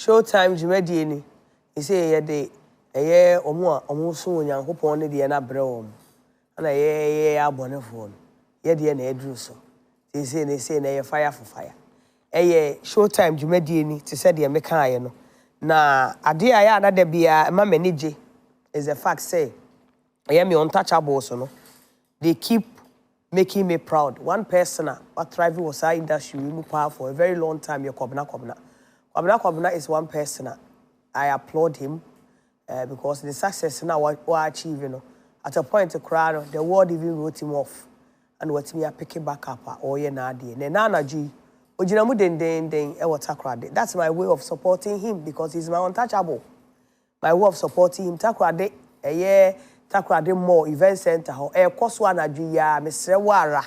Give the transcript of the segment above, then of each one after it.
Showtym dwumadie ni. Ise ye de eye omo so onyankopon ne de na brɛ wo. Ana ye abonefo no. Ye de na eduru so. Ise na ye fire for fire. Eye Showtym dwumadie ni te se de me kan ye no. Na ade aya na da bia ma manage is the fact say I am untouchable so no. They keep making me proud. One person what thrive was our industry we move for a very long time. Your Kwabena is one person. I applaud him because the success now what achieving. You know, at a point to cry, the world even wrote him off, and what me a pick it back up or ye na di. Nana G, ojinamu den. That's my way of supporting him because he's my untouchable. My way of supporting him. Takrade a year. Takrade more event center ho cost one adwi ya mesre wara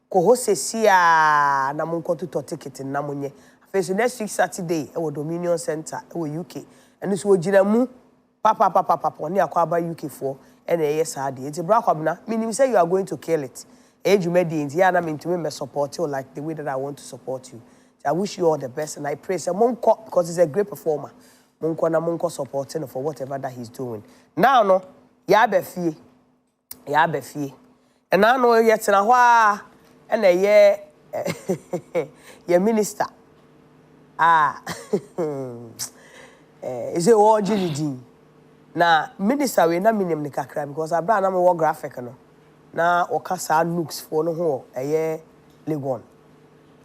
ko hosesia na monko to ticket na monye face next week Saturday e wo Dominion Center e wo UK eno so ogina mu papa ne akwaba UK for e na eye saade enti bra kwabna meaning say you are going to kill it ejumadi enti ya na me ntumi me support you like the way that I want to support you. So I wish you all the best and I pray say monko because he's a great performer monko supporting him for whatever that he's doing now no ya be fie and I know yet na hwa and ye ye minister is it all jilidi na minister we na minim ni kakra because abra na me graphic no na okasa nooks for no ho legon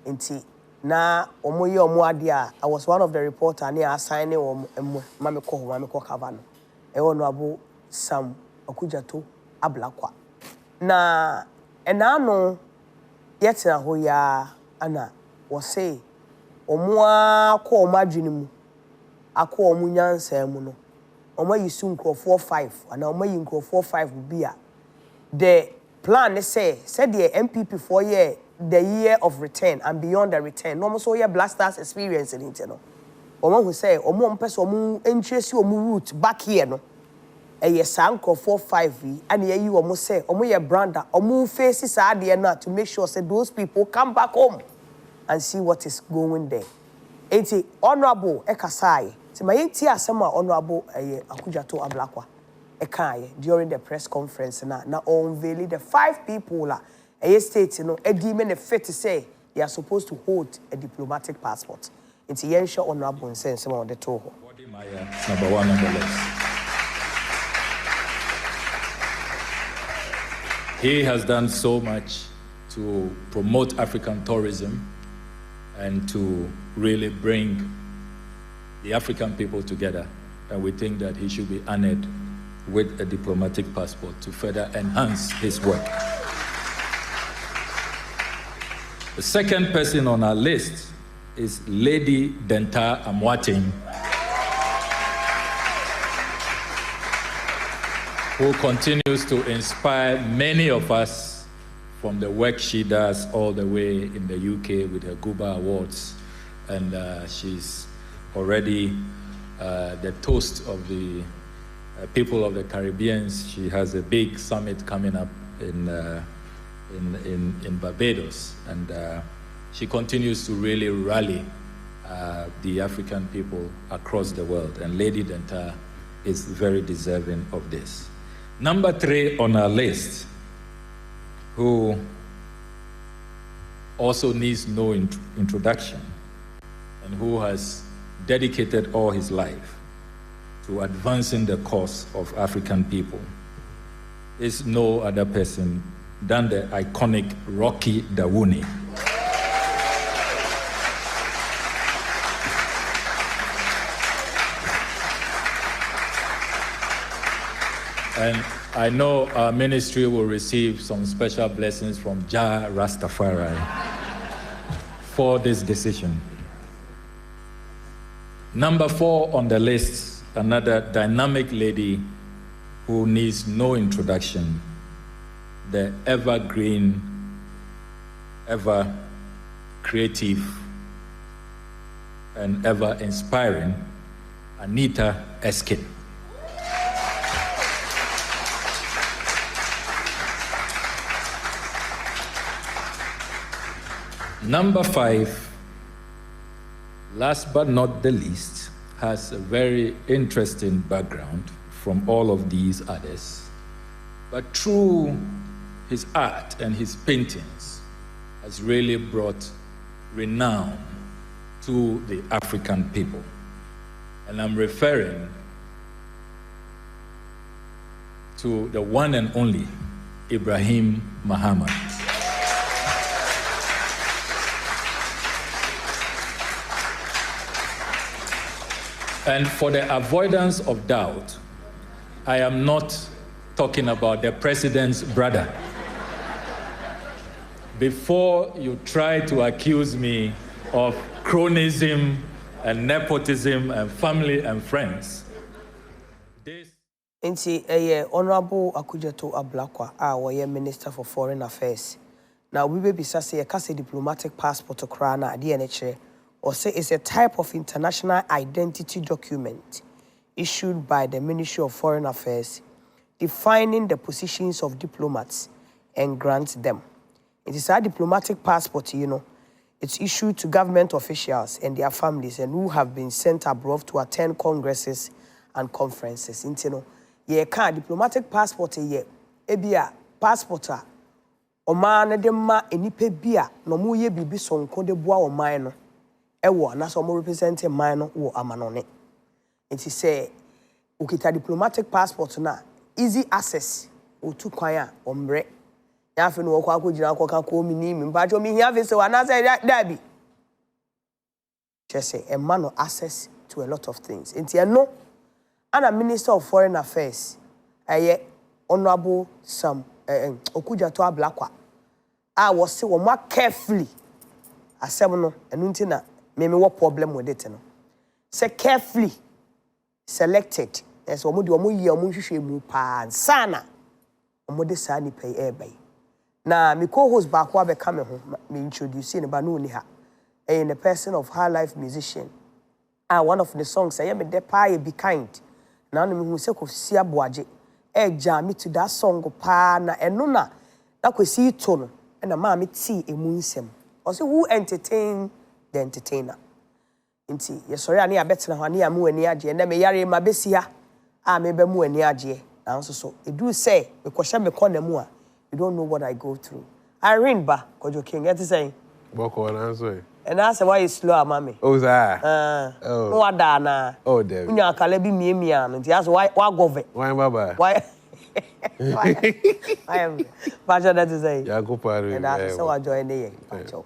enti na omoye omoade I was one of the reporter near assigning mame ko cover no no abo Sam okujato ablakwa na enano yetina ho ya ana wo say omo akọ omadwene mu akọ omo nyansa mu no omo yisu nkrofo 5 ana omo yi nkrofo 5 bia the plan is say the MPP for year the year of return and beyond the return no so year blasters experience in it no omo who say omo mpese omo interest omo route back here no a sanko 4-5 and ye you almost say omo brander omo faces are there to make sure say those people come back home and see what is going there. It's honorable ekasai. Ti my enti asema honorable akujato ablakwa ekaye during the press conference na unveil the 5 people la state you know edi me fit to say they are supposed to hold a diplomatic passport. It's yensho honorable in sense on the toho. Number 1 on the list. He has done so much to promote African tourism and to really bring the African people together. And we think that he should be honored with a diplomatic passport to further enhance his work. The second person on our list is Lady Denta Amwating, who continues to inspire many of us from the work she does all the way in the UK with her Guba Awards. And she's already the toast of the people of the Caribbean. She has a big summit coming up in Barbados. And she continues to really rally the African people across the world. And Lady Denta is very deserving of this. Number 3 on our list, who also needs no introduction and who has dedicated all his life to advancing the cause of African people, is no other person than the iconic Rocky Dawuni. And I know our ministry will receive some special blessings from Jah Rastafari for this decision. Number 4 on the list, another dynamic lady who needs no introduction, the evergreen, ever creative, and ever inspiring Anita Eskin. Number 5, last but not the least, has a very interesting background from all of these others. But through his art and his paintings has really brought renown to the African people. And I'm referring to the one and only Ibrahim Muhammad. And for the avoidance of doubt, I am not talking about the president's brother. Before you try to accuse me of cronyism and nepotism and family and friends, this... Inti Honorable Akujeto Ablakwa, our Minister for Foreign Affairs. Now we be say a diplomatic passport to Krana at the or say it's a type of international identity document issued by the Ministry of Foreign Affairs defining the positions of diplomats and grants them. It is a diplomatic passport, it's issued to government officials and their families and who have been sent abroad to attend congresses and conferences. Ye ka diplomatic passport ebia passport a oman de ma enipa bia no mo ye bibi sonko de boa oman no ewo na so mo represent man no wo amanone. Enti say ukita diplomatic passport na easy access otu kwan a omre ya fe no wo kwa akogina akoka ko minimi mbajo mi hia fe se wana say dabi just say a man no access to a lot of things. Enti no and Minister of Foreign Affairs, Honorable Sam Okujato Ablakwa, I was say more carefully. I said no, and untina maybe what problem with it no. Say carefully selected. As omudi omu ye omu hwehwe mu pa sana. Omode sa ni pay air by. Na me co-host back wa be come ho me introduce ni ba no ni ha. In the person of high life musician. One of the songs say me de pa be kind. Now me say ko si aboaje e jam to that song pa na eno na kwesi to no na ma me ti emu nsem o say who entertain the entertainer nti ye sorry ani abetena ho ani amu ani age na me yare ma besia a me be mu ani age na so edu say me ko hye me ko na mu a you don't know what I go through. Irene ba Kojo King get say boko na so and that's why you slow mama. Oh that. Oh. No adana. Oh there. Unya kale bi miemia no. That's why gove. Why baba? Why? I am. Pacho that is say. Ya go paru. And that's so I join there. Pacho.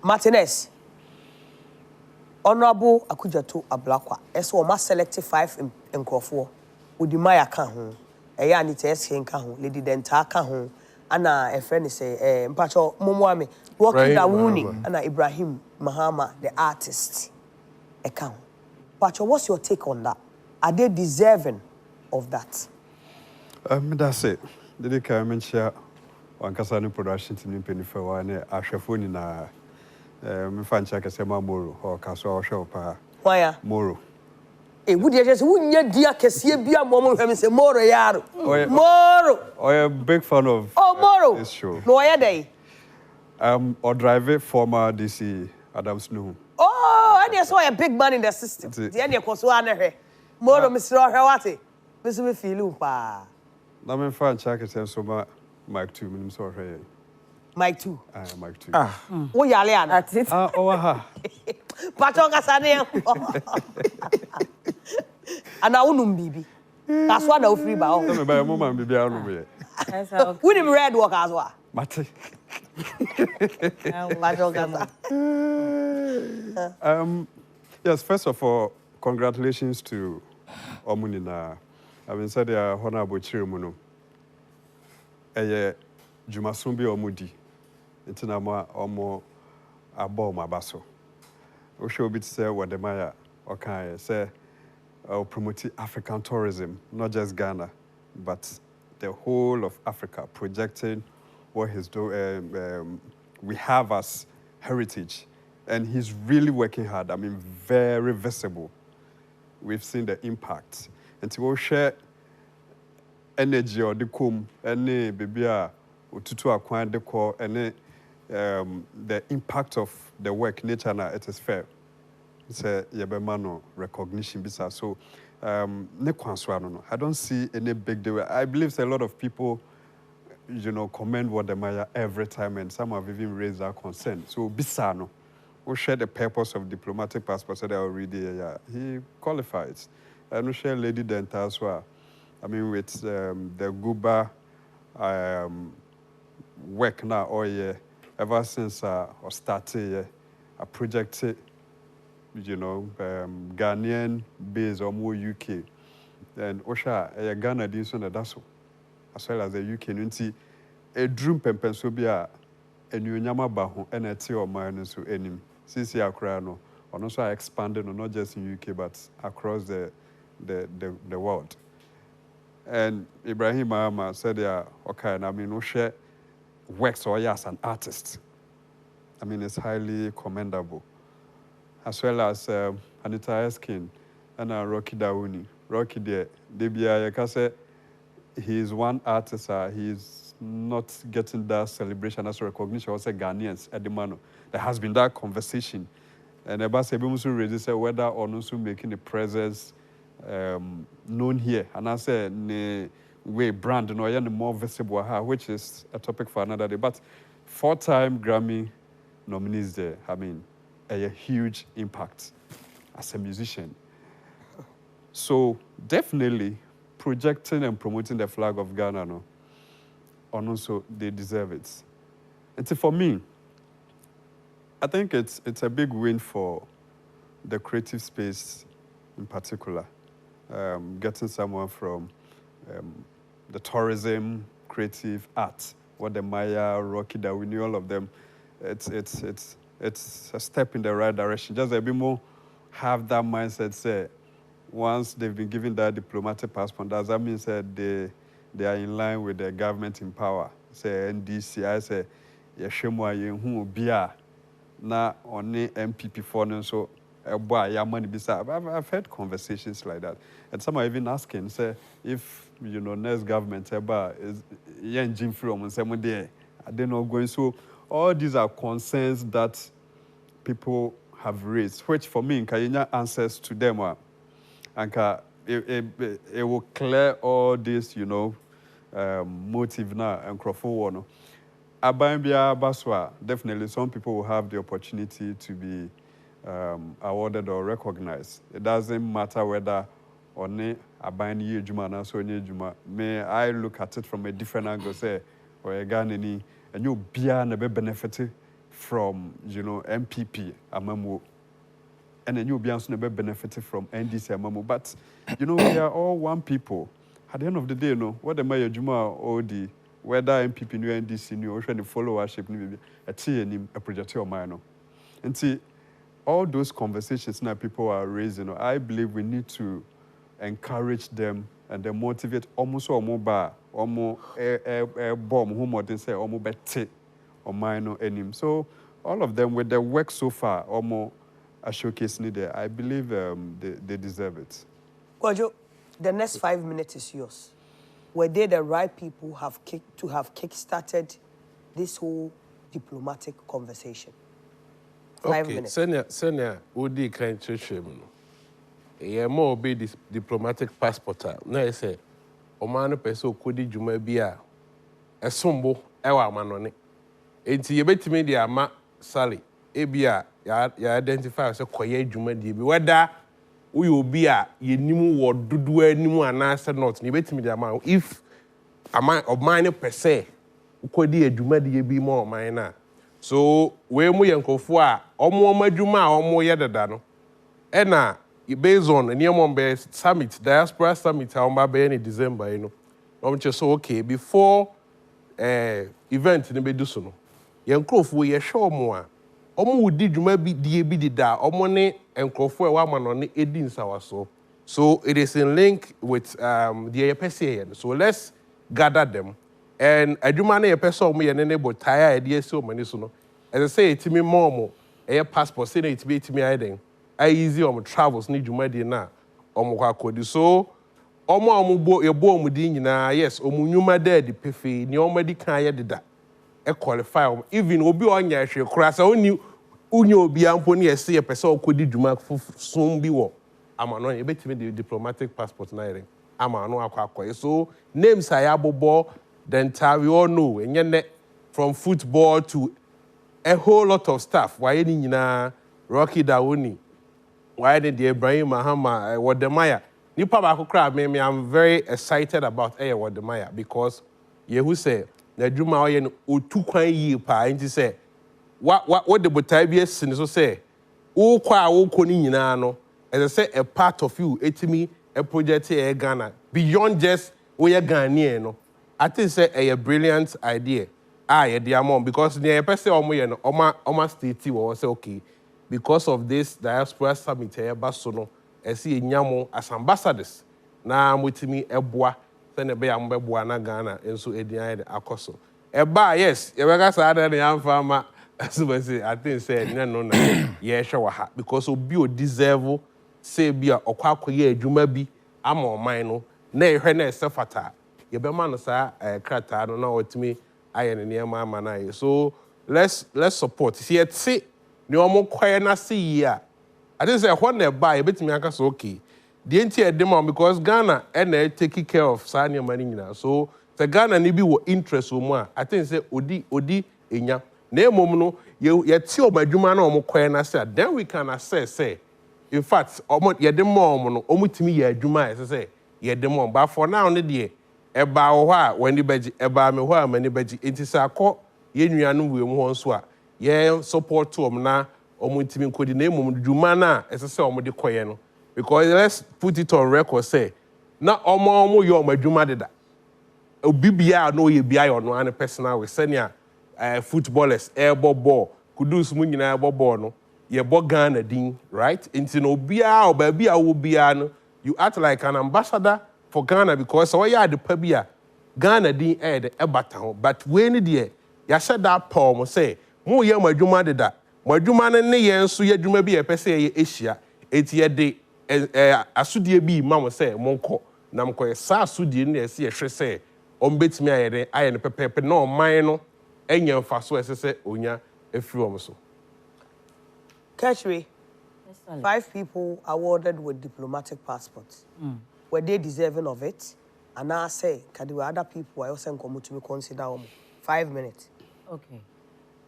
Martinez. Honorable Akujato Ablakwa. Eso ma select 5 nkrofo. Udimaya kan ho. Eya ni TSK kan ho. Lady Denta kan ho. Ana a friend say Mpacho Momwame working that Wuni and Ibrahim Muhammad the artist account. Pacho, what's your take on that? Are they deserving of that? That's it. Did you come and share on Kasani production team in Pennyfair and Ashafuni na Fanchaka Sema Moro or Castle Shop? Why? Moro. Would you just wouldn't dear Cassia be a moment when say Moro Yaro? Moro! I'm a big fan of Moro this show. No, why day? Or driver former DC Adams New. Oh, I just saw a big man in the system. The end of Koswana. Moro, Mr. Hawati. Mr. Filu pa. Now I'm fan check it so much. Mike 2 minutes or Mike 2. Mike 2. Oh, Yalian. That's it. Ha. Patonga Sane. And I won't be. That's why no free bow. Tell me by a moment, maybe I don't know. We didn't red walk as well. Mate. Yes, first of all, congratulations to Omunina. I mean, said Honorable Chirimuno. Jumasumbi Omudi. Intinama Omo Abo Mabaso. We should be say what the Maya okay say promote African tourism, not just Ghana, but the whole of Africa, projecting what he's doing. We have as heritage, and he's really working hard. I mean, very visible. We've seen the impact, and to share energy or the kum, any baby, to acquire the core, and the impact of the work nature. It is fair. say yebemano recognition bisa. So ne kwanswano no. I don't see any big deal. I believe a lot of people commend what the Maya every time, and some have even raised their concern. So Bisano, who share the purpose of diplomatic passport, said already, he qualifies. And we share Lady Denta as well. I mean, with the Guba work now, or ever since I started a project, Ghanaian based or more UK. And Osha, Ghana, this one, that's as well as the UK. Nti a dream pempen so be a enuonyama ba ho na ete o man no so enim. Since akra no, ono so expanded not just in UK but across the world. And Ibrahim Mahama said, okay, I mean, no share works or as an artist. I mean, it's highly commendable. As well as Anita Eskin and Rocky Dauni. Rocky there, Debia Yakase. He is one artist. He's not getting that celebration as recognition. Also, Ghanaians at the man. There has been that conversation, and about Sebimusu register whether or not making the presence known here. And I say, way brand no more visible, which is a topic for another day. But 4-time Grammy nominees there. I mean, a huge impact as a musician. So definitely, projecting and promoting the flag of Ghana, no, and also they deserve it. And so for me, I think it's a big win for the creative space in particular. Getting someone from the tourism, creative art, what the Maya, Rocky, Dawini, all of them, it's a step in the right direction. Just a bit more have that mindset, say, once they've been given that diplomatic passport, does that mean that they are in line with the government in power? Say NDC, I say, Yeshemwa Yehu Bia, na only MPP for them, so money I've heard conversations like that. And some are even asking, say, if next government is Jim from and someone there, are they not going? So all these are concerns that people have raised, which for me, Kayenya answers to them are. And it will clear all this, motive now and crofo. Abambia Baswa, definitely some people will have the opportunity to be awarded or recognized. It doesn't matter whether or not Abani Juma na so Juma. May I look at it from a different angle, say, or a Ghanaian, and you be benefited from, MPP, Amamu. And then you'll be benefited from NDC Amamu. But, we are all one people. At the end of the day, what the Mayor Juma or the whether MPP new NDC new or the followership new a TNM a project or minor. And see, all those conversations now people are raising, I believe we need to encourage them and then motivate almost or more bar, almost a bomb, who more than say almost better or minor anim. So all of them with their work so far, almost a showcase needed. I believe they deserve it. Kwajo, the next 5 minutes is yours. Were they the right people to have kick-started this whole diplomatic conversation? 5 minutes. Senior, Udi can church a more be diplomatic passport. No, I say, Omano Peso Kudi Jumabia, a sumbo, Ewa Manone. It's ye bet me the ama Sally, Ebia, ya identify as a quiet Jumadi, whether we will be a ye knew what do anymore and answer not. You bet me the amount. If a man of mine per se, could ye Jumadi be more minor. So, when we uncle for omo majuma omo yadano. Ena, based on a near summit, diaspora summit, in December, I'm just okay before event in the Bedusono. Young Croft, we are sure more. Omo would did you maybe did that, omone and Crawford woman on the 18 hours so. So it is in link with the APCN. So let's gather them. And I do money a person me and enable tire ideas so many soon. As I say, to me, more a passport, say it be to me, I easy on travels, need you money now. Omo so, Omo a bo mudina, yes, Omunuma dead, the piffy, Niomadi Kaya did that. A qualify, even Obi on your cross, I only unyo obi ampo ne yesi ye pese okodi dwuma so bi wo ama no ye betimi the diplomatic passport na yere ama no akwa so names ayabobo then we all know enye from football to a whole lot of stuff why ni nyina Rocky Dawuni why the Ibrahim Mahama Wademaya nipa ba kokra me I'm very excited about Wademaya because yehu say na dwuma oye no otu kwan yi pa nti say what the botai bi asin so say wo kwa wo ko ni nyina no as say a part of you etimi a project here Ghana beyond just we Ghanaian no I think say a brilliant idea ye the amount because the person omo no oma state we say okay because of this diaspora summit here baso no see nyamo as ambassadors na mutimi eboa say ne be am beboa na Ghana enso edian akoso eba yes ye be ka sa na yamfa ma so I think say no yeah sure ha because obi o deserve say bi okwa akoye adwuma bi ama oman no na ehwe na esefata ye be ma no sa krata no na otimi aye ne niam ama na so let's support see it see ne omo kwae na see ya I think say when na buy betimi aka so okay the enti edem because Ghana na take care of sa ne mani nyina so the Ghana ni bi wo interest o mu a I think say odi enya na emom no ye ti omadwuma na omo kwae na say then we can assess say in fact omo ye dem mo no omo timi ye adwuma say ye dem mo but for now ne de eba wo ha wani baji eba me ho a mani baji enti say akọ ye nuanu we mu ho nso a ye support to omo na omo timi nkodi na emom dwuma na say omo de koye no because let's put it on record say na omo ye omadwuma de da obibia no ye bia yo no an personal we senior footballers ball kudus mu nyina ball no ye bo Ghana din right into no bia or bia wo bia no you act like an ambassador for Ghana because so ya de pa bia Ghana din the ebata ho but we ni de ya said that Paul mo say mo ye madwuma de da madwuma ne ye nso ye dwuma bi e pese ye Asia eti ye de asudie bi ma mo say monko na mko sa asudie ne ye hwe say ombetimi ayere aye ne pepepe na oman no enya mfaso esese onya efiri om so. Catchway, 5 people awarded with diplomatic passports. Were they deserving of it? And I say, can there were other people I also come to consider 5 minutes. Okay.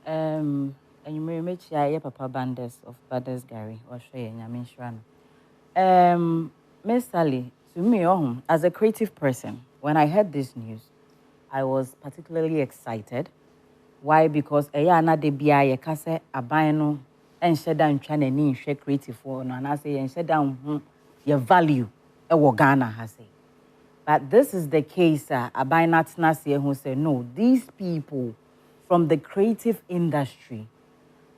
And you may make sure Papa Bandes of Bandes Gary or Shay and Yamin Shran. Miss Sally, to me, as a creative person, when I heard this news, I was particularly excited. Why? Because na de bia ye ka se aban no enhye dan twa na ni hwe creative for no na say enhye dan your value e wo Ghana ha say. But this is the case aban na tena se who say no, these people from the creative industry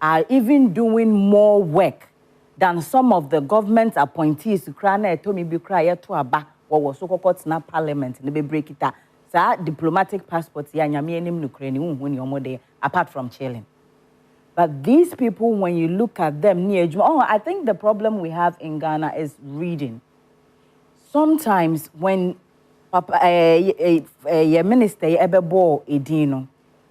are even doing more work than some of the government appointees kra na etomi bi kra ye to aba wo so kokot na parliament ne be break it. Diplomatic passports, apart from chilling. But these people, when you look at them, I think the problem we have in Ghana is reading. Sometimes when your minister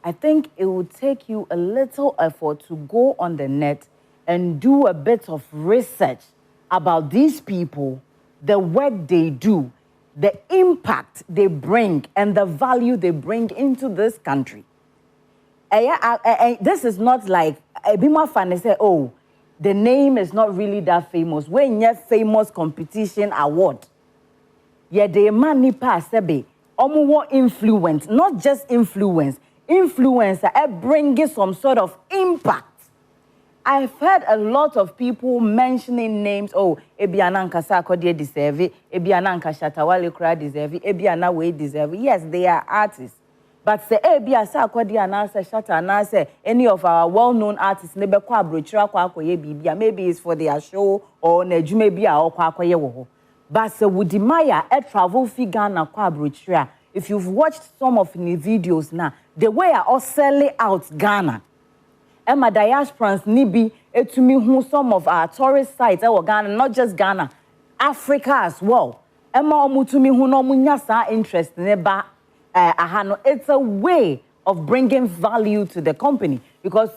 I think it would take you a little effort to go on the net and do a bit of research about these people, the work they do, the impact they bring and the value they bring into this country. This is not like Bima fan say, oh, the name is not really that famous. When you famous competition award, the money pass sebe, omo influence, not just influence, influencer bringing some sort of impact. I've heard a lot of people mentioning names. Oh, Ebiana Nkasa Kodie deserve it. Ebiana Nkashatawale Kra deserve it. Ebiana We deserve it. Yes, they are artists. But say Ebiasa Kodie anase Shata anase any of our well-known artists nebe kwa brochura kwa akoye bibia. Maybe it's for their show or nejume bia or kwa akoye wo. But say Wudimaya travel fee Ghana kwa brochura. If you've watched some of the videos now, the way I all selling out Ghana. Emma diasporans nibi etumi hu some of our tourist sites Ghana, not just Ghana, Africa as well. Emma omutumi hu no munya sa interest neba ahano. It's a way of bringing value to the company. because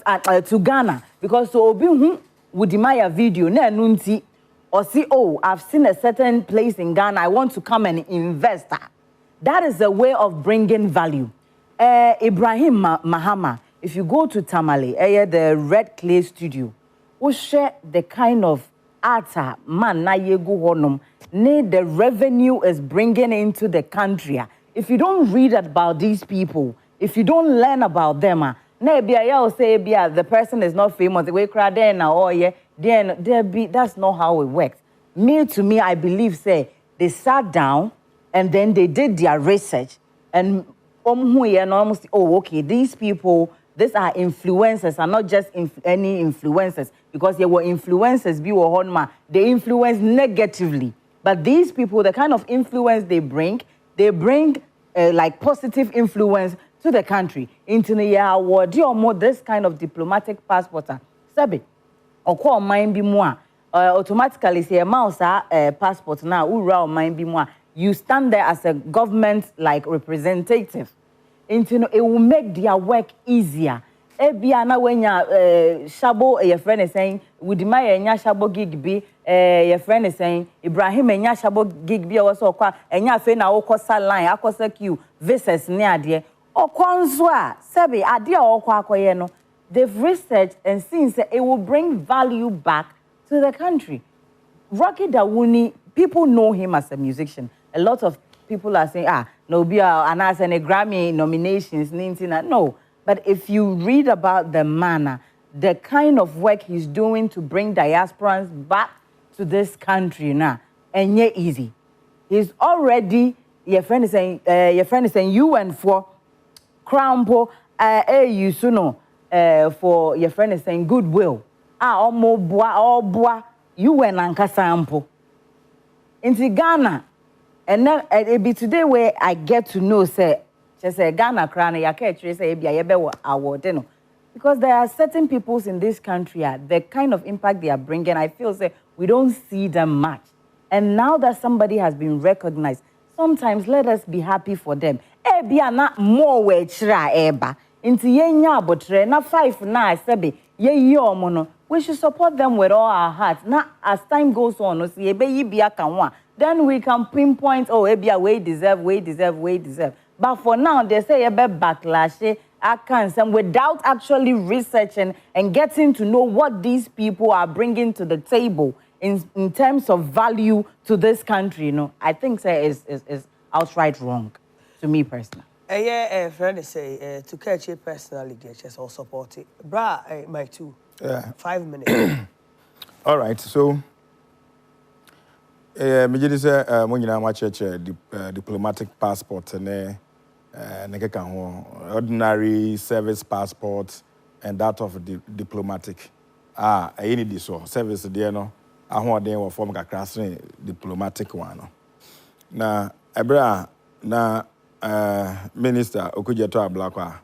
to Ghana, because so obi hu Wudimaya video na nunti or see, oh, I've seen a certain place in Ghana, I want to come and invest. That is a way of bringing value. Ibrahim Mahama, if you go to Tamale, the Red Clay Studio, we share the kind of art man na yegu honum, the revenue is bringing into the country. If you don't read about these people, if you don't learn about them, the person is not famous. The way crowd that's not how it works. To me, I believe, they sat down and then they did their research and almost, oh, okay, these people, these are influencers, are not just any influencers, because they were influencers, they influence negatively. But these people, the kind of influence they bring like positive influence to the country. Into the year, award you more this kind of diplomatic passport. Sabi, or call mine be more. Automatically say a mouse passport now, ura mine be more. You stand there as a government like representative. Into it will make their work easier. Ebiana when ya shabo your friend is saying with my shabo gig be your friend is saying Ibrahim shabo gig be also kwa enya fe na okosa line akosa queue versus ne ade okonzwa sebe ade okwa akoye no they've researched and seen say it will bring value back to the country. Rocky Dawuni, people know him as a musician. A lot of people are saying no be and as a Grammy nominations no. But if you read about the manner, the kind of work he's doing to bring diasporans back to this country now, and yet easy. He's already, your friend is saying UN for Crampo, you know, for your friend is saying goodwill. UN and Kasampo. In Ghana, and then it be today where I get to know, say, just say Ghana crown ya catch say award because there are certain peoples in this country the kind of impact they are bringing I feel say we don't see them much, and now that somebody has been recognized, sometimes let us be happy for them. Na more we chira eba into yenya abotre na 5 na sebe ye omo we should support them with all our hearts. Now as time goes on no see ebe yibia kanwa, then we can pinpoint ebia we deserve. But for now, they say a backlash, without actually researching and getting to know what these people are bringing to the table in terms of value to this country. I think is outright wrong to me personally. Friend say to catch it personally, just all support it. Mike too. Yeah. 5 minutes. All right, so. Me just say when you watch diplomatic passport and ordinary service passport and that of diplomatic. I need this so service there no. I want them form kakra diplomatic one. Na ebra na Minister Okujeto Ablakwa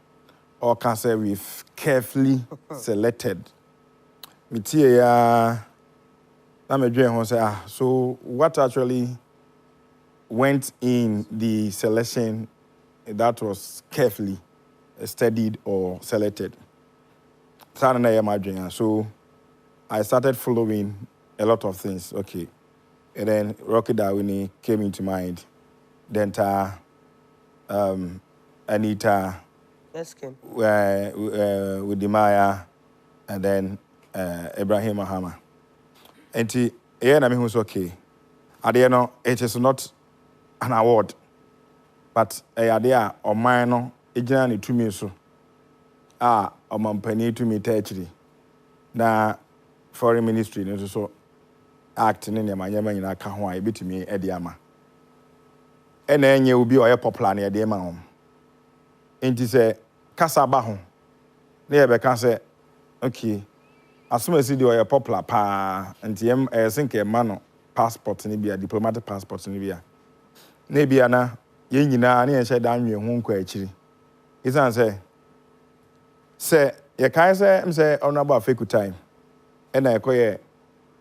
or can say we've carefully selected. Mitia so what actually went in the selection that was carefully studied or selected? So I started following a lot of things. Okay. And then Rocky Dawuni came into mind. Then Anita, with Dimaya, and then Ibrahim Mahama. And was okay. It is not an award, but a idea or minor, a journey to me so. Penny to me territory. Now, foreign ministry, so acting in my yaman in a kahwa, bit me, Ediama. And then you will be a popular near the amount. And it is a Casabaho. Never can say, okay. As soon as you are popular, and I think a man passport in Libya, diplomatic passport in Libya. Maybe Anna, Yenina, and said, I'm your home query. His answer, say, you can't say, honorable fake time. And I call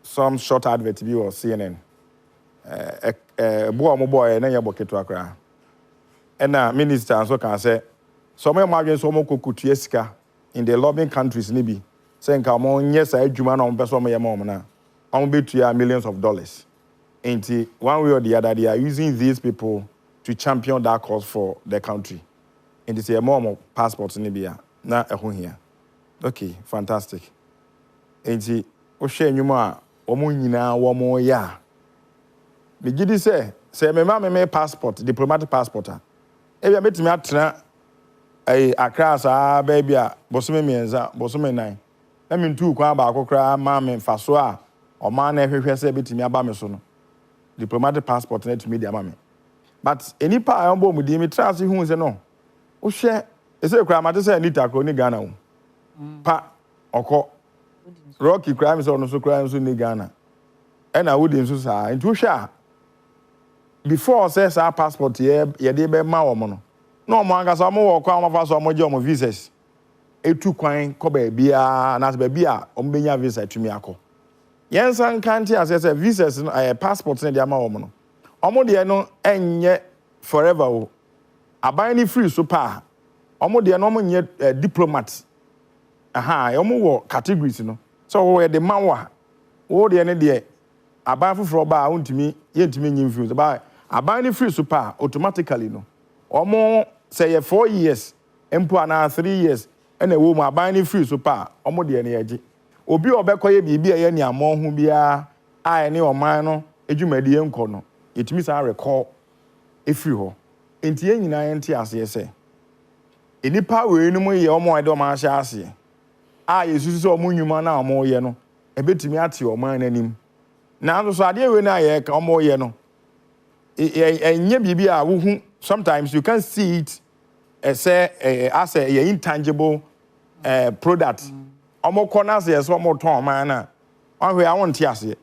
some short advert view or CNN. Boy, and then your bucket to Accra. And now, minister, so can say, some margins, so more cook to Jessica. in the lobbying countries maybe saying come on yes I juma na person me yama na on be to millions of dollars. And one way or the other they are using these people to champion that cause for the country. And it's a more passports in Libya. Na here. Okay, fantastic. And o share nyuma omo nyina wo mo ya. Me gidi say me ma me passport, diplomatic passport. E bia metimi atena Accra sa baby a bosome mienza, bosome nine. Na me ntu kwa ba akokra ma me mfaso a o ma na ehwehwe say betimi aba me so no. Diplomatic passport na timi dia ma me. But any pa a mbo mu di me trust hu say no. O hwe ese kra ma te say Anita kro ni Ghana wo. Pa okọ Rocky crime so no so crime so ni Ghana. E na wo di nso sa. Ntu hwe before says our passport ye dey be ma wo mo no. No mo anga so mo wo kwa mo fa so mo je mo visas. Etu kwan ko ba bia na ba bia o mbenya visa tumi akọ. Yensan kanti asese visas no passport na dey ma wo mo no. Omo de no enye forever o. Aban ni free so pa. Omo de no omo nye diplomat. Aha, omo wo categories no. So wo de ma wo. Wo de ne de aban foforo ba untimi yentimi nyim free so ba aban ni free so pa automatically no. Omo say 4 years empo na 3 years and a woman aban ni free so pa omo de ne yaji. Obi obekoye bibi ye ni amon hu bia ai ne oman no edwumadi enko no. Etimi sa recall efiri ho. Enti ye nyina enti ase se. Enipa we ni mu ye omo ade oman hye ase. Yesusu so omo nwuma na omo ye no ebetimi ate oman nanim. Na so ade we na ye ka omo ye no. Enye bibi a wo hu sometimes you can see it as a intangible product. Omo kona se so omo ton oman na. Ahwe a won tie ase.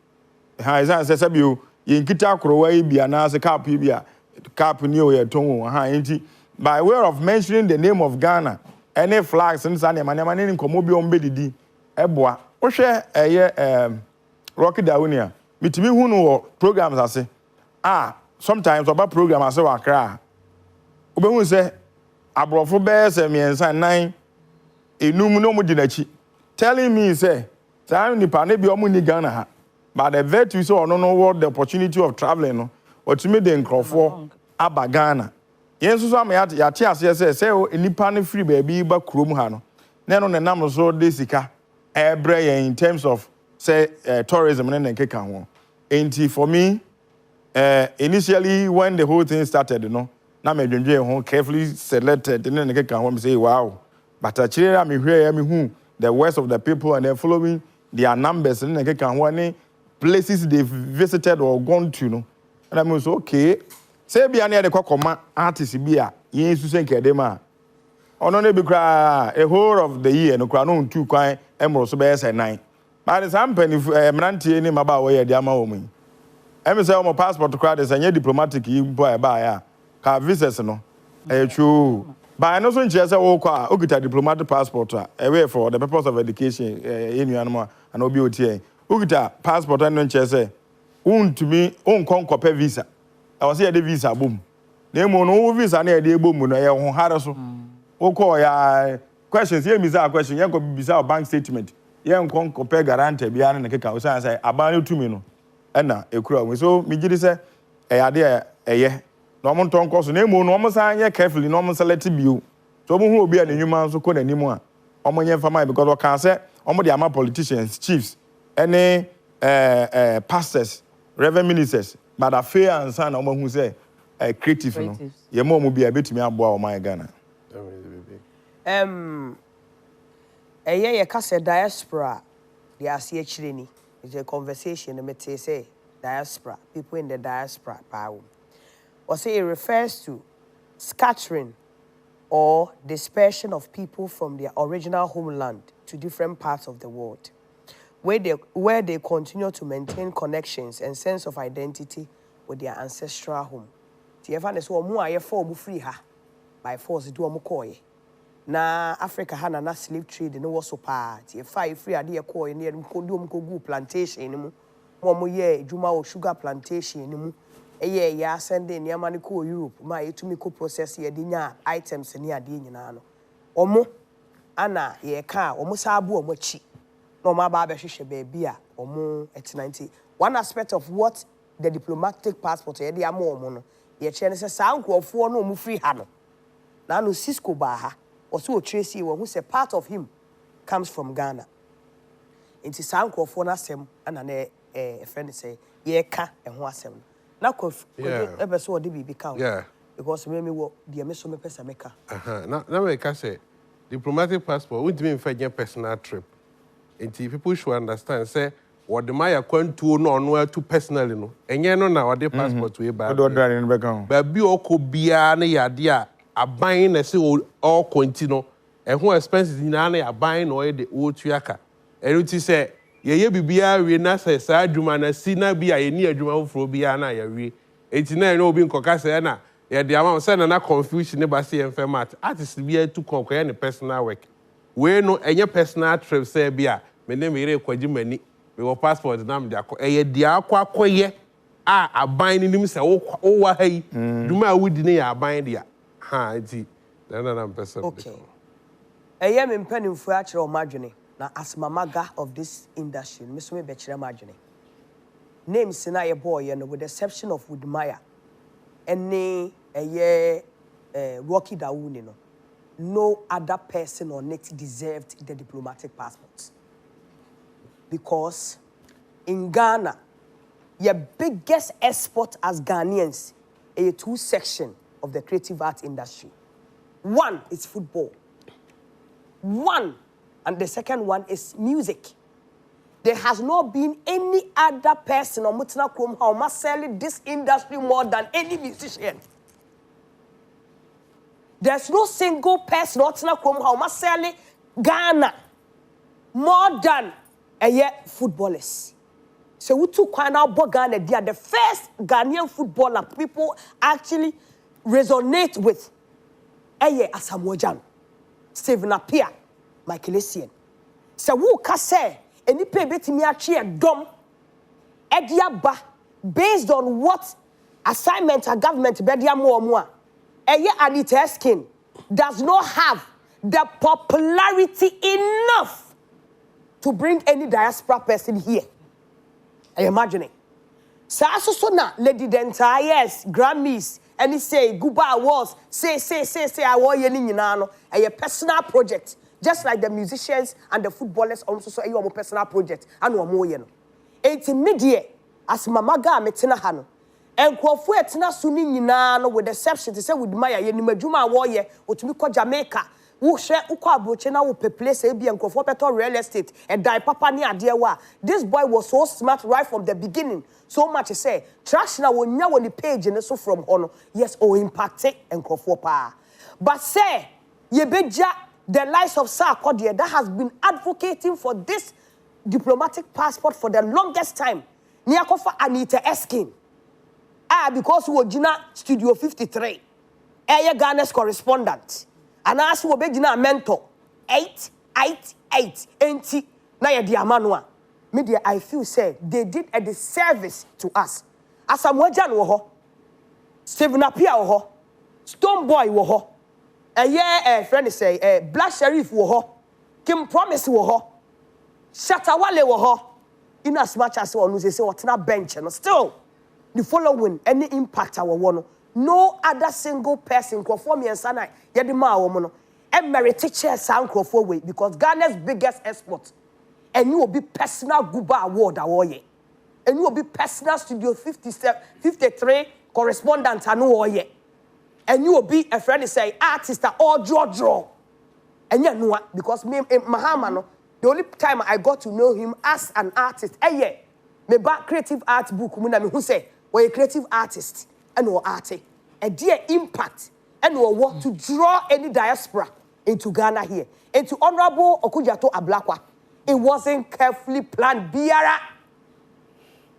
Ha isa se sabio ye nkita krowa bia na se cap bia cap ni o ye ton ha enti by way of mentioning the name of Ghana any flags and sane manema ni nkomo bi ombe didi eboa wo hwe Rocky Dawunia mitimi hu no programs ase sometimes oba program ase wa Accra obehun se abrofo be se miensa nan enum no mu dinachi telling me say time nipa ne bi omu ni Ghana ha but the virtue so no what the opportunity of traveling no otimi de nkrofo aba Ghana yenso so am ya te ase say nipa ne free baby ba krom ha no na no nam so de sika ebre in terms of say tourism and nkeka ho enti for me initially when the whole thing started na me dwendwe ho carefully selected and nkeka ho me say wow but actually me hwe me hu the worst of the people and then following their numbers and nkeka ho any places they visited or gone to no and I was okay say bia na de kwakoma artist bia yen su senke dem a ono na bi kra a whole of the year no kra no ntu kwan emro so be say 9 but some penny mrantie ni maba wo ye de ama wo mu em say o passport kra de say diplomatic yi boy ba ya ka visas no true but no so nche say wo kwa ogita diplomatic passport away for the purpose of education enuanum and obi otie ogita passport no nche say untumi onkonkope visa I was here the visa boom. They no visa near the boom no ye ho hare so. O call ya questions here visa question ye go visa bank statement. Ye nkon compare guarantee bia na keka o say abanu tumi no. E na ekura we so me gidi say e ade eye. No mo nton koso na emu no mo san ye carefully no mo select bio. So mo hu obi a n'enwuma so ko n'anim a omo nye fama because o kan say omo de ama politicians chiefs any pastors reverend ministers but affair and son omo hu say creative no ye mo mu bia betumi aboa o man Ghana ye kase diaspora the asie chireni is a conversation me say diaspora people in the diaspora power or say it refers to scattering or dispersion of people from their original homeland to different parts of the world where they continue to maintain connections and sense of identity with their ancestral home. Ti efa ne so omo aye for omo free ha by force do omo koye. Na Africa ha na slave trade no was so pa. Ti efa free ade koye ne dem ko do omo ko gu plantation ni mu. Omo ye adwuma o sugar plantation ni mu. Eye ya send ne amane ko Europe ma etumi ko process ye de nya items ni ade nyina no. Omo ana ye ka omo sabu omo chi no ma ba be hwehwe baby a omo et90 one aspect of what the diplomatic passport ye dey am omo no ye che ne se sa nkofo no omo free ha no na no Cisco ba ha also Tracy who say part of him comes from Ghana into sa nkofo na asem ana na friend say ye ka ho asem na kof ebe so odi bibi ka because me wo de me so me pesa me ka na me ka say diplomatic passport won't mean for a personal trip. And people should understand, say, what the Maya kwantuo no onwa to personally no. Enye no na wade passport we ba. Ba bi oko bia na yade a aban na se all kwantino. E ho expenses na na aban na oyede wo tuaka. Eruti say ye bibia we na say sa adwuma na si na bia ye ni adwuma ofro bia na ya we. Enti na no obi nkoka say na yeah, the amount say na confusion ne ba say enfermat. Artist be to conquer any personal work. We no any personal trip say bia me ne me re kwaji mani. Me wo passport na me dia ko e dia akwa koye a aban ni nim say wo wa ha yi. Duma wudi ne ya aban dia. Ha enti na person. Okay. Eye me mpanimfu a kire o madwene na as mamaga of this industry me so me be kire madwene. Name sina ye boy no with the exception of Woodmaya. Any Rocky Dawooni no other person on it deserved the diplomatic passport. Because in Ghana, your biggest export as Ghanaians are two sections of the creative art industry. One is football. One, and the second one is music. There has not been any other person on Mutina Krom who must sell this industry more than any musician. There's no single person on Mutina Krom who must sell Ghana more than footballers. So we took Ghana, they are the first Ghanaian footballer people actually resonate with. Asamoah Gyan, Stephen Appiah, Michael Essien. So who can say? Any pay betimi achi e dom ediaba based on what assignment a government bedia mo a eye Anita Eskin does not have the popularity enough to bring any diaspora person here. I imagine it. So na Lady Denta, yes, Grammys, and he say Guba Awards, say award ye ni nyina no a personal project. Just like the musicians and the footballers also so a personal project and one more no. Enti media as mamaga metina ha no. Enkwofo etina suni nyina no with exception to say with my ye ni madwuma awoye otumi ko Jamaica. Wo hwe ukọ abroche na wo place e bi enkwofo peto real estate and die papa ni ade wa. This boy was so smart right from the beginning. So much to say trash na wonya woni page ne so from hono. Yes, o impact enkwofo pa. But say ye beja the lives of Sir Kodia that has been advocating for this diplomatic passport for the longest time. Niakofa Anita Eskin. Because we were Studio 53. Ghana's correspondent. And as we were mentor. 888. Enti. Na ya diamanwa. Media, I feel say they did a disservice to us. Asamoah Gyan wo ho. Stephen Appiah wo ho. Stone Boy wo ho. Friend say, Black Sheriff wo ho, Kim Promise wo ho, Shatawale wo ho. In as much as one say what's not bench, and still the following any impact our one. No other single person conform me and sana yedima woman and merit teacher sound crofo way because Ghana's biggest export. And you will be personal Guba Award awoye. And you will be personal Studio 53 correspondent anu oye. And you will be a friend say artist that all draw. And you know because me Mahama the only time I got to know him as an artist, me back creative art book who say we're a creative artist and we're arty. A dear impact and we want to draw any diaspora into Ghana here. Into Honorable Okujato Ablakwa. It wasn't carefully planned. Biara,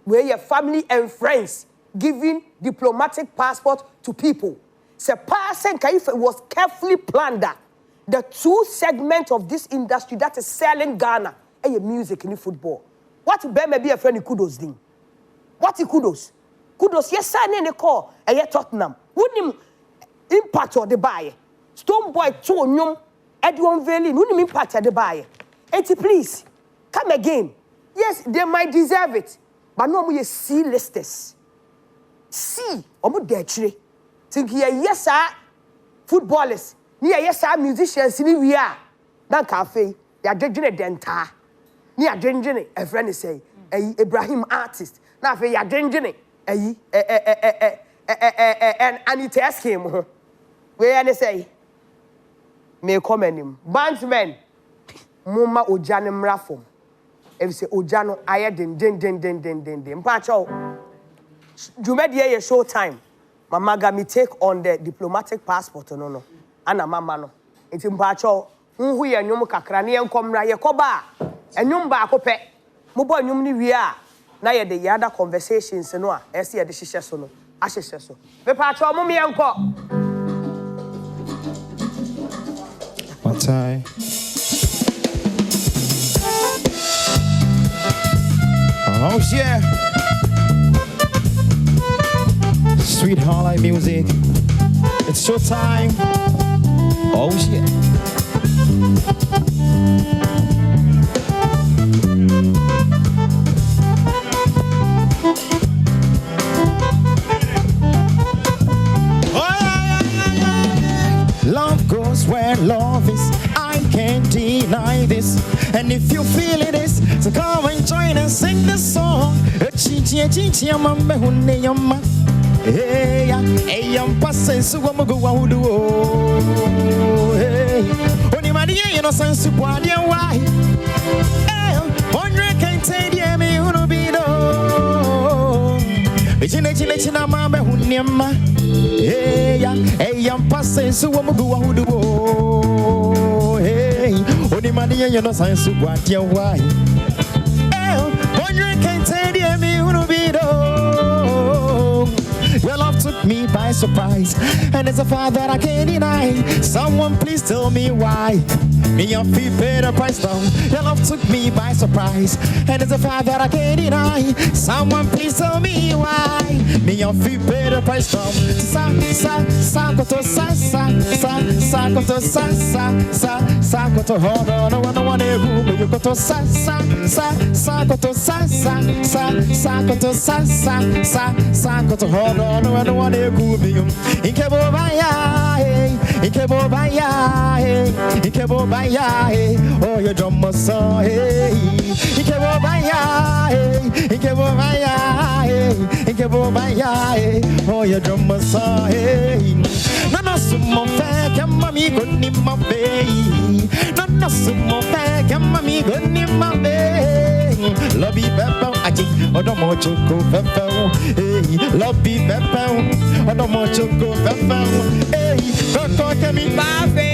where your family and friends giving diplomatic passport to people. Surpassing Kaifa was carefully planned that the two segments of this industry that is selling Ghana and music and football. What may be a friend kudos ding? What kudos? Kudos, yes, sign in a call a Tottenham. Wouldn't impact or the buy. Stone Boy to nyum Edwin Valley, no me part at the buy. Eti, please, come again. Yes, they might deserve it, but no more C-listers. See, omo detre. Think yes, sir, footballers, yes, sir, musicians, we are. That cafe, they are drinking a denta. They are drinking a friend is say, Ibrahim artist. Now, they are drinking and it ask him, where they say, may comment him. Bandsmen, Muma Ojanem Rafum. If you say Ojano, I had den. Pacho, Jumedia Showtime. Mama got me take on the diplomatic passport, no. Anna mama no. It's in Pacho, who ya nyum kakrani and come ra ye koba. And nyum ba kope. Mubo nyum ni we are. Na ye the other conversations no. Esi ya de shisha so no. Ashisha so. Me Pacho mummy anko. One time. Oh yeah. Sweet Harlem music. It's showtime. Oh yeah. Love goes where love is. I can't deny this. And if you feel it is, so come and join and sing this song. Hey, I'm passing so I'm go out. Hey, only my dear innocent super why? Hey, wonder can't take the me who be do. It's I'm hey, I'm passing so I'm go out. Hey, only my dear innocent super why? Hey, wonder can't take the me who be do. Your love took me by surprise, and as a father I can't deny. Someone please tell me why. Me and feet paid the price down. Your love took me by surprise, and as a father I can't deny. Someone please tell me why. Me and feet paid the price down. Hold on, no one ever. You got to hold on, no one ever. Oh, your drum must say, oh, your drum must say, no, some fair, come, mommy, good in my bay. No, some fair, come, mommy, good in my bay. Lobby pepper, I think, or no more choco pepper. Hey, lobby pepper, or no more choco pepper. Hey, don't talk to me, baby.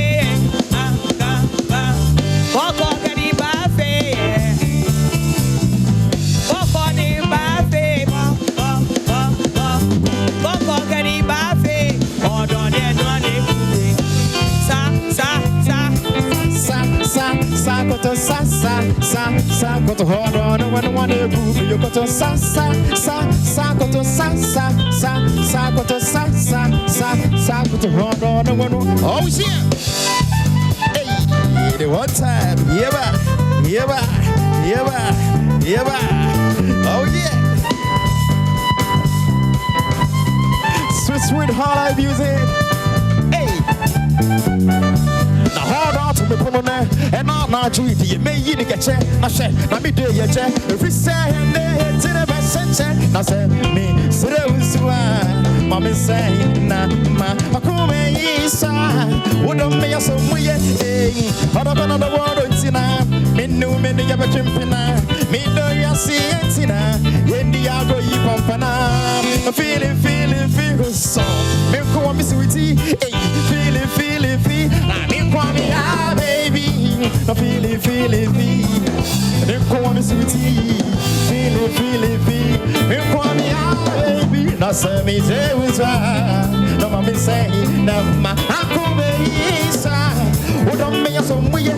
Got to hold on, when I want to move, you got to got to hold on, oh yeah. Hey, the one time, yeah, oh yeah. Sweet Harlem music. Hey. Now hold on to me, put on there, and not to it. You may eat a check. I said, let me do your check. If we say him there to the best check, I said, me, so there was one. Mommy say, nah, ma, I come inside. What don't make some way? I don't know the world, it's in a menu, many of a chimpina. Me do you see it in a Indiago, you pampana. Feeling so. Me come me sweetie, feeling, I mean, come here, baby. I feeling, me come me sweetie, feeling, me come here, baby. Now say me say we try, no mommy say, no ma, I come inside. What don't make some way?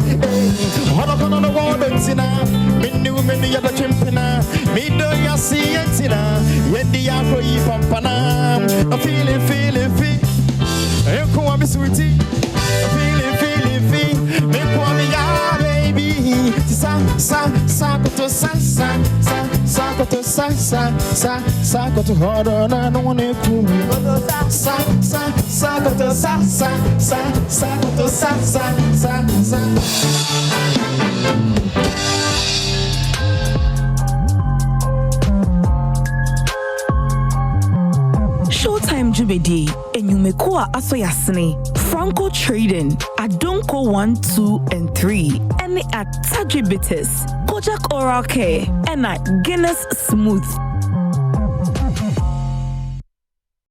Hold up on the wall, it's in a menu, many other chimpina. Me do you see it in a Indiago, you pampana. I feeling, you come me sweetie, feeling, to sa koto sa koto hold on I don't wanna cool sa koto sa koto sa Showtym Jubedi, Enyumekua Asoyasne, Franco Trading, Adonko 1, 2, and 3, and at Tajibitis, Kojak Oral Care, and at Guinness Smooth.